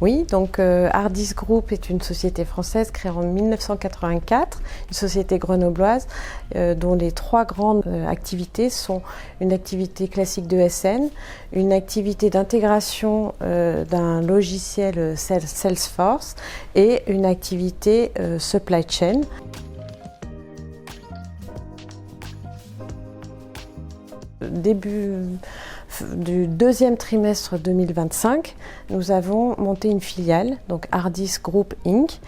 Oui, donc Hardis Group est une société française créée en 1984, une société grenobloise dont les trois grandes activités sont une activité classique de SN, une activité d'intégration d'un logiciel Salesforce et une activité supply chain. Début du deuxième trimestre 2025, nous avons monté une filiale, donc Hardis Group Inc.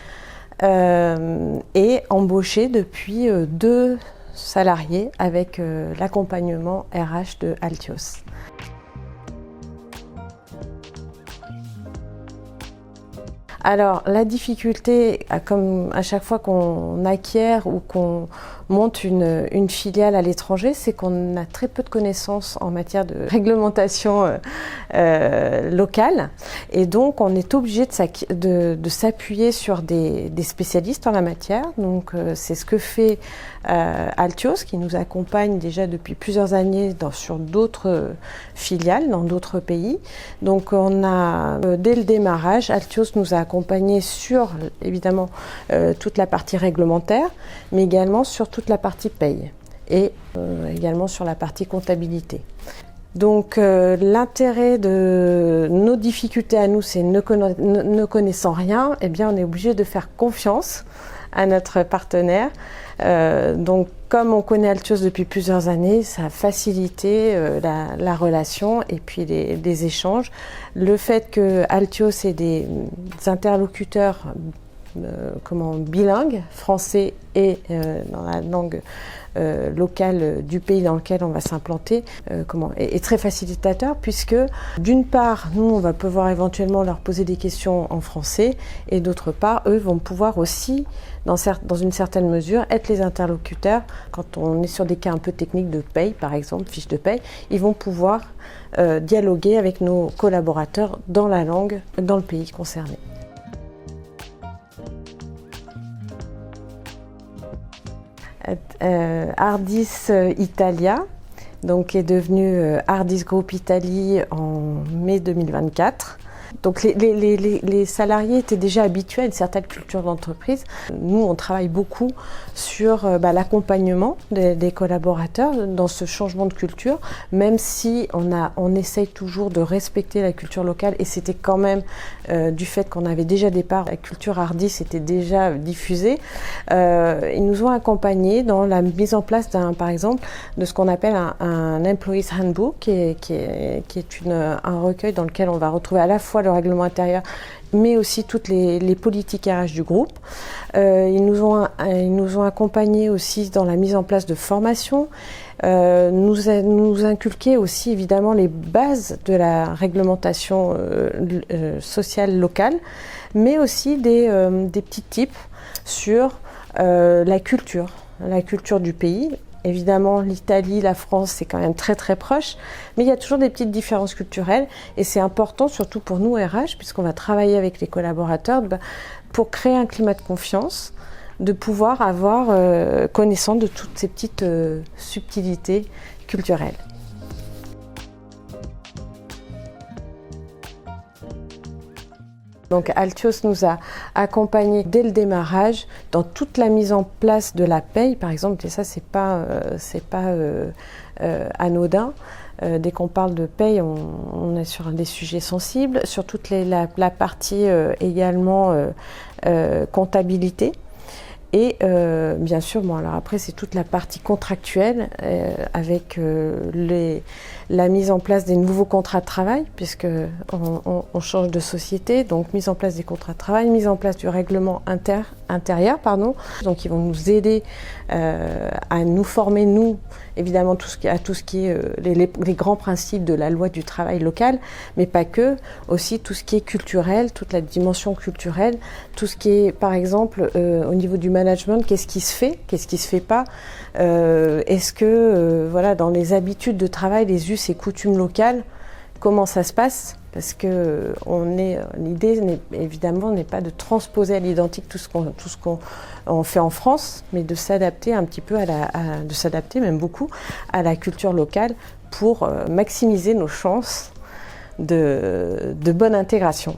Et embauché depuis 2 salariés avec l'accompagnement RH de Altios. Alors la difficulté, comme à chaque fois qu'on acquiert ou qu'on monte une filiale à l'étranger, c'est qu'on a très peu de connaissances en matière de réglementation locale et donc on est obligé de s'appuyer sur des spécialistes en la matière. Donc c'est ce que fait Altios qui nous accompagne déjà depuis plusieurs années sur d'autres filiales dans d'autres pays. Donc on a dès le démarrage, Altios nous a accompagnés sur évidemment toute la partie réglementaire, mais également sur toute la partie paye et également sur la partie comptabilité. Donc l'intérêt de nos difficultés à nous, c'est ne connaissant rien, eh bien on est obligé de faire confiance à notre partenaire. Donc comme on connaît Altios depuis plusieurs années, ça a facilité la relation et puis les échanges. Le fait que Altios ait des interlocuteurs bilingues, français et dans la langue locale du pays dans lequel on va s'implanter, est très facilitateur puisque d'une part, nous on va pouvoir éventuellement leur poser des questions en français et d'autre part, eux vont pouvoir aussi, dans une certaine mesure, être les interlocuteurs. Quand on est sur des cas un peu techniques de paye, par exemple, fiche de paye, ils vont pouvoir dialoguer avec nos collaborateurs dans la langue, dans le pays concerné. Hardis Italia, donc est devenu Hardis Group Italie en mai 2024. Donc les salariés étaient déjà habitués à une certaine culture d'entreprise. Nous, on travaille beaucoup sur l'accompagnement des collaborateurs dans ce changement de culture, même si on essaye toujours de respecter la culture locale et c'était quand même du fait qu'on avait déjà des parts, la culture Hardis était déjà diffusée. Ils nous ont accompagnés dans la mise en place par exemple, de ce qu'on appelle un Employees Handbook, qui est un recueil dans lequel on va retrouver à la fois le règlement intérieur, mais aussi toutes les politiques RH du groupe. Ils nous ont accompagnés aussi dans la mise en place de formations, nous inculquer aussi évidemment les bases de la réglementation sociale locale, mais aussi des petits tips sur la culture du pays. Évidemment, l'Italie, la France, c'est quand même très très proche, mais il y a toujours des petites différences culturelles et c'est important, surtout pour nous RH, puisqu'on va travailler avec les collaborateurs, pour créer un climat de confiance, de pouvoir avoir connaissance de toutes ces petites subtilités culturelles. Donc Altios nous a accompagnés dès le démarrage dans toute la mise en place de la paye, par exemple, et ça c'est pas anodin. Dès qu'on parle de paye, on est sur des sujets sensibles, sur toute la partie également comptabilité. Et bien sûr, alors après c'est toute la partie contractuelle avec la mise en place des nouveaux contrats de travail, puisque on change de société, donc mise en place des contrats de travail, mise en place du règlement intérieur, donc ils vont nous aider à nous former, nous, évidemment, à tout ce qui est les grands principes de la loi du travail local, mais pas que, aussi tout ce qui est culturel, toute la dimension culturelle, tout ce qui est, par exemple, au niveau du management, qu'est-ce qui se fait pas, est-ce que, dans les habitudes de travail, les us et coutumes locales, comment ça se passe? Parce que l'idée évidemment n'est pas de transposer à l'identique tout ce qu'on fait en France, mais de s'adapter un petit peu de s'adapter même beaucoup à la culture locale pour maximiser nos chances de bonne intégration.